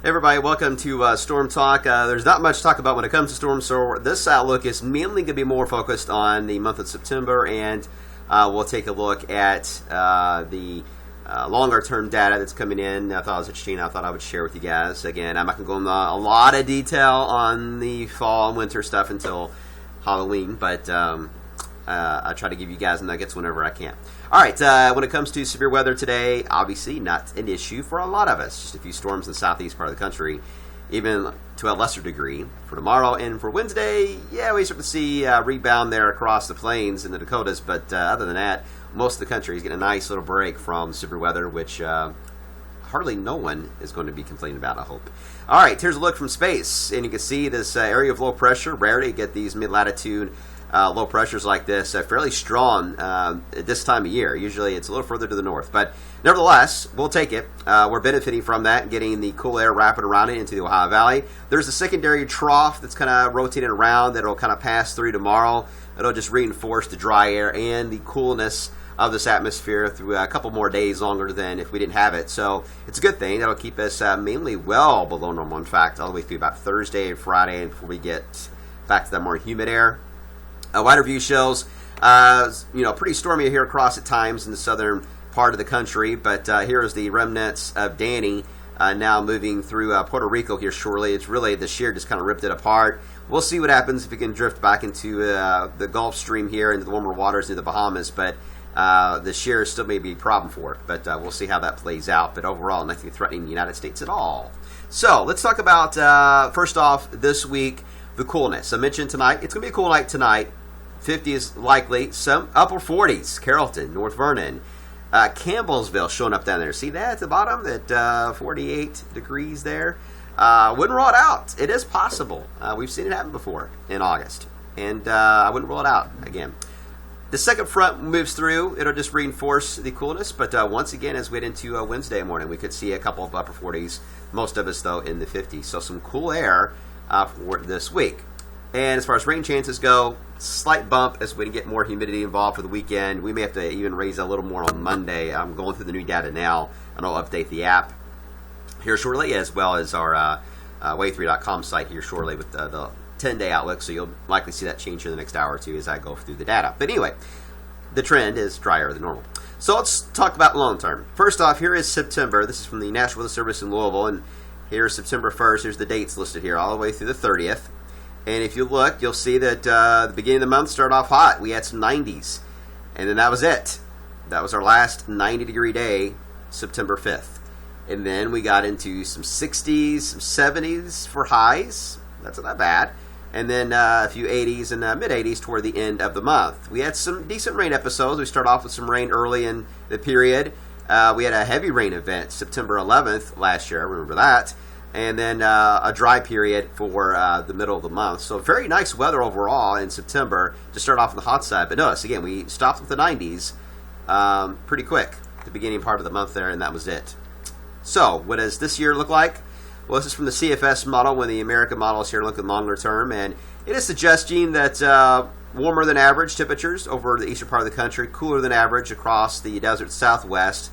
Hey everybody, welcome to Storm Talk. There's not much to talk about when it comes to storms, so this outlook is mainly going to be more focused on the month of September, and we'll take a look at the longer-term data that's coming in. I thought it was interesting. I thought I would share with you guys. Again, I'm not going to go into a lot of detail on the fall and winter stuff until Halloween, but I try to give you guys nuggets whenever I can. All right, when it comes to severe weather today, obviously not an issue for a lot of us. Just a few storms in the southeast part of the country, even to a lesser degree. For tomorrow and for Wednesday, yeah, we start to see a rebound there across the plains in the Dakotas, but other than that, most of the country is getting a nice little break from severe weather, which hardly no one is going to be complaining about, I hope. All right, here's a look from space, and you can see this area of low pressure. Rare to get these mid-latitude low pressures like this, fairly strong at this time of year. Usually it's a little further to the north, but nevertheless, we'll take it. We're benefiting from that, getting the cool air wrapping around it into the Ohio Valley. There's a secondary trough that's kind of rotating around that'll kind of pass through tomorrow. It'll just reinforce the dry air and the coolness of this atmosphere through a couple more days longer than if we didn't have it. So it's a good thing. That'll keep us mainly well below normal, in fact, all the way through about Thursday and Friday before we get back to that more humid air. Wider view shows, pretty stormy here across at times in the southern part of the country, but here is the remnants of Danny now moving through Puerto Rico here shortly. It's really, the shear just kind of ripped it apart. We'll see what happens if it can drift back into the Gulf Stream here, into the warmer waters near the Bahamas, but the shear still may be a problem for it, but we'll see how that plays out. But overall, nothing threatening the United States at all. So let's talk about, first off, this week, the coolness. I mentioned tonight, it's going to be a cool night tonight. 50 is likely, some upper 40s. Carrollton, North Vernon, Campbellsville showing up down there. See that at the bottom, that 48 degrees there? Wouldn't rule it out. It is possible. We've seen it happen before in August, and I wouldn't rule it out again. The second front moves through. It'll just reinforce the coolness, but once again, as we head into Wednesday morning, we could see a couple of upper 40s, most of us, though, in the 50s. So some cool air for this week. And as far as rain chances go, slight bump as we get more humidity involved for the weekend. We may have to even raise a little more on Monday. I'm going through the new data now, and I'll update the app here shortly, as well as our Wave3.com site here shortly with the 10-day outlook. So you'll likely see that change in the next hour or two as I go through the data. But anyway, the trend is drier than normal. So let's talk about long term. First off, here is September. This is from the National Weather Service in Louisville, and here's September 1st. Here's the dates listed here, all the way through the 30th. And if you look, you'll see that the beginning of the month started off hot. We had some 90s, and then that was it. That was our last 90-degree day, September 5th. And then we got into some 60s, some 70s for highs. That's not bad. And then a few 80s and mid-80s toward the end of the month. We had some decent rain episodes. We started off with some rain early in the period. We had a heavy rain event September 11th last year. I remember that. And then a dry period for the middle of the month. So very nice weather overall in September to start off on the hot side. But notice, again, we stopped with the 90s pretty quick at the beginning part of the month there, and that was it. So what does this year look like? Well, this is from the CFS model, when the American model is here looking longer term. And it is suggesting that warmer than average temperatures over the eastern part of the country, cooler than average across the desert southwest.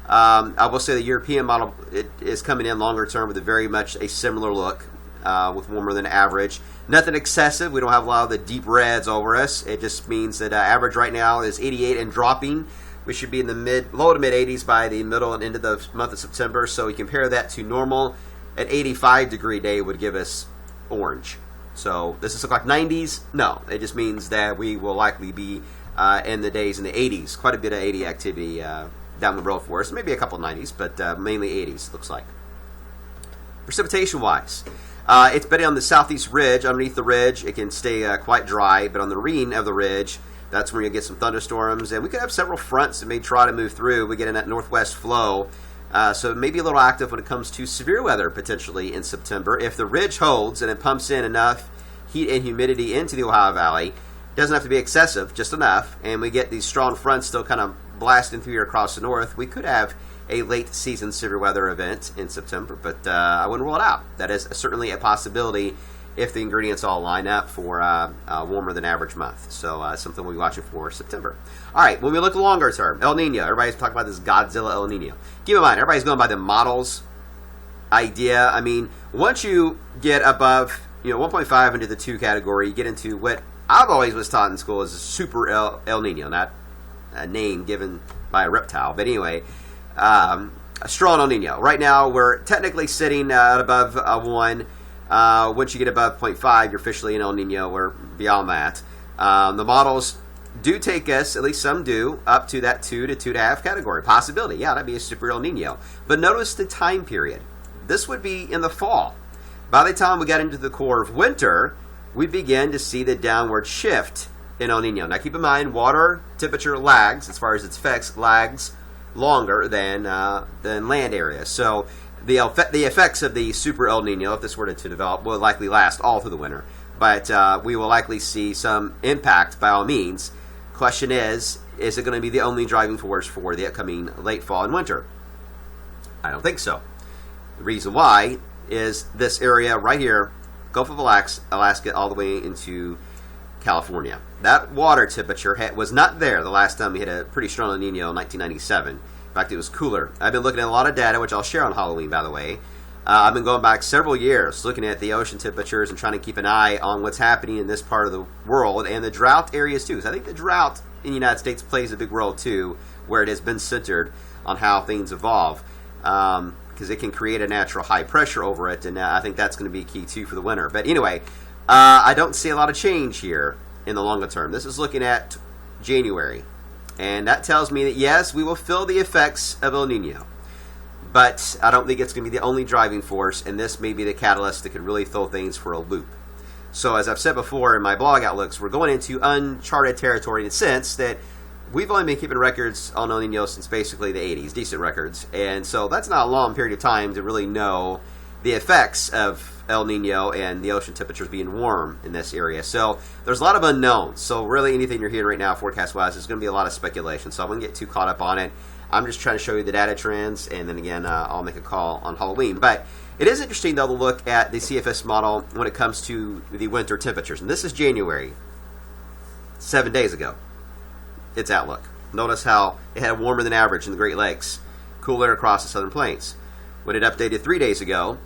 I will say the European model is coming in longer term with very much a similar look, with warmer than average. Nothing excessive. We don't have a lot of the deep reds over us. It just means that average right now is 88 and dropping. We should be in the low to mid 80s by the middle and end of the month of September. So we compare that to normal. An 85-degree day would give us orange. So does this look like 90s? No. It just means that we will likely be in the days in the 80s. Quite a bit of 80 activity down the road for us. Maybe a couple 90s, but mainly 80s, it looks like. Precipitation-wise, it's better on the southeast ridge. Underneath the ridge, it can stay quite dry, but on the ring of the ridge, that's where you get some thunderstorms, and we could have several fronts that may try to move through. We get in that northwest flow, so it may be a little active when it comes to severe weather, potentially, in September. If the ridge holds and it pumps in enough heat and humidity into the Ohio Valley, it doesn't have to be excessive, just enough, and we get these strong fronts still kind of blasting through here across the north, we could have a late season severe weather event in September, but I wouldn't rule it out. That is certainly a possibility if the ingredients all line up for a warmer than average month. So something we'll be watching for September. All right, when we look longer term, El Nino. Everybody's talking about this Godzilla El Nino. Keep in mind, everybody's going by the models. idea. I mean, once you get above 1.5 into the 2 category, you get into what I've always was taught in school as a super El Nino, not a name given by a reptile, but anyway, a strong El Nino. Right now, we're technically sitting at above 1. Once you get above 0.5, you're officially an El Nino. We're beyond that. The models do take us, at least some do, up to that 2 to 2.5 category. Possibility, yeah, that'd be a super El Nino. But notice the time period. This would be in the fall. By the time we got into the core of winter, we begin to see the downward shift in El Nino. Now keep in mind, water temperature lags, as far as its effects, lags longer than land areas. So the effects of the super El Nino, if this were to develop, will likely last all through the winter. But we will likely see some impact by all means. Question is it going to be the only driving force for the upcoming late fall and winter? I don't think so. The reason why is this area right here, Gulf of Alaska, all the way into California. That water temperature was not there the last time we had a pretty strong El Nino in 1997. In fact, it was cooler. I've been looking at a lot of data, which I'll share on Halloween, by the way. I've been going back several years looking at the ocean temperatures and trying to keep an eye on what's happening in this part of the world and the drought areas too. Because I think the drought in the United States plays a big role too, where it has been centered on how things evolve. Because it can create a natural high pressure over it, and I think that's going to be key too for the winter. But anyway, I don't see a lot of change here in the longer term. This is looking at January, and that tells me that yes, we will feel the effects of El Nino, but I don't think it's going to be the only driving force, and this may be the catalyst that could really throw things for a loop. So as I've said before in my blog outlooks, we're going into uncharted territory in the sense that we've only been keeping records on El Nino since basically the 80s, decent records. And so that's not a long period of time to really know the effects of El Nino and the ocean temperatures being warm in this area. So there's a lot of unknowns. So really anything you're hearing right now forecast-wise is going to be a lot of speculation. So I wouldn't get too caught up on it. I'm just trying to show you the data trends, and then again, I'll make a call on Halloween. But it is interesting, though, to look at the CFS model when it comes to the winter temperatures. And this is January, 7 days ago. Its outlook. Notice how it had warmer than average in the Great Lakes, cooler across the Southern Plains. When it updated 3 days ago,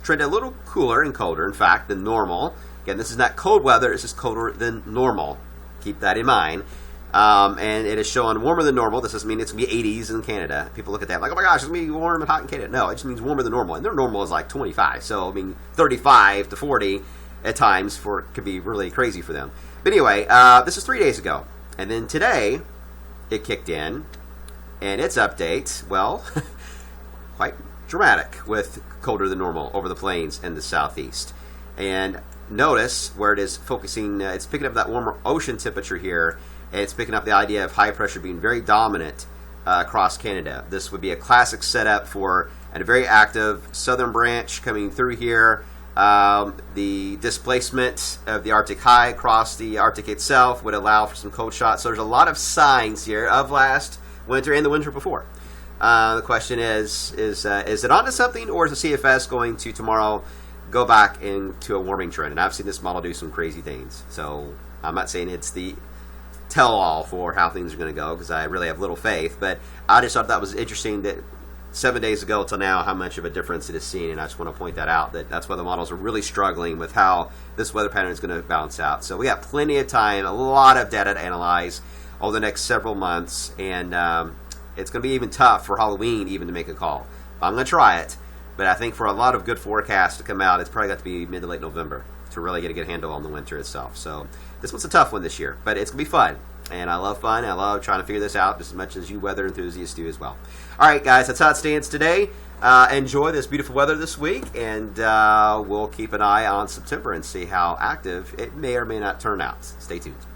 trended a little cooler and colder, in fact, than normal. Again, this is not cold weather, it's just colder than normal. Keep that in mind. And it is showing warmer than normal. This doesn't mean it's going to be 80s in Canada. People look at that like, oh my gosh, it's going to be warm and hot in Canada. No, it just means warmer than normal. And their normal is like 25. So, I mean, 35 to 40 at times could be really crazy for them. But anyway, this is 3 days ago. And then today, it kicked in. And its update, well, quite dramatic with colder than normal over the plains and the southeast. And notice where it is focusing, it's picking up that warmer ocean temperature here. And it's picking up the idea of high pressure being very dominant across Canada. This would be a classic setup for a very active southern branch coming through here. The displacement of the Arctic high across the Arctic itself would allow for some cold shots. So there's a lot of signs here of last winter and the winter before. The question is it onto something, or is the CFS going to tomorrow go back into a warming trend? And I've seen this model do some crazy things. So I'm not saying it's the tell-all for how things are going to go, because I really have little faith, but I just thought that was interesting that 7 days ago till now how much of a difference it is seen, and I just want to point that out, that's why the models are really struggling with how this weather pattern is going to balance out. So we got plenty of time, a lot of data to analyze over the next several months, and it's going to be even tough for Halloween even to make a call. I'm going to try it, but I think for a lot of good forecasts to come out, it's probably got to be mid to late November to really get a good handle on the winter itself. So this one's a tough one this year, but it's going to be fun. And I love fun. I love trying to figure this out just as much as you weather enthusiasts do as well. All right, guys, that's how it stands today. Enjoy this beautiful weather this week, and we'll keep an eye on September and see how active it may or may not turn out. Stay tuned.